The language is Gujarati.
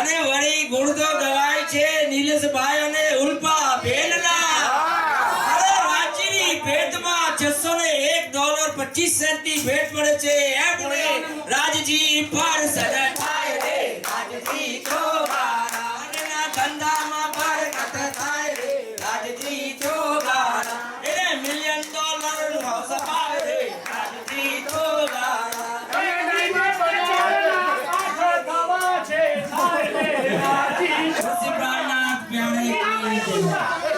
અને વળી ગુણ તો ગવાય છે નીલેશભાઈ અને ઉલ્પા બેનના. અરે રાંચીની ભેટમાં $601.25 ની ભેટ મળે છે. એમને રાજજી પર સદા થાય રે રાજજી ચોગારા. એના ધંધામાં બરકત થાય રે રાજજી ચોગારા. એને $1 મિલિયન નું હાઉસ અપાવે રે રાજજી ચોગારા. પ્રાણનાથ પ્યાણે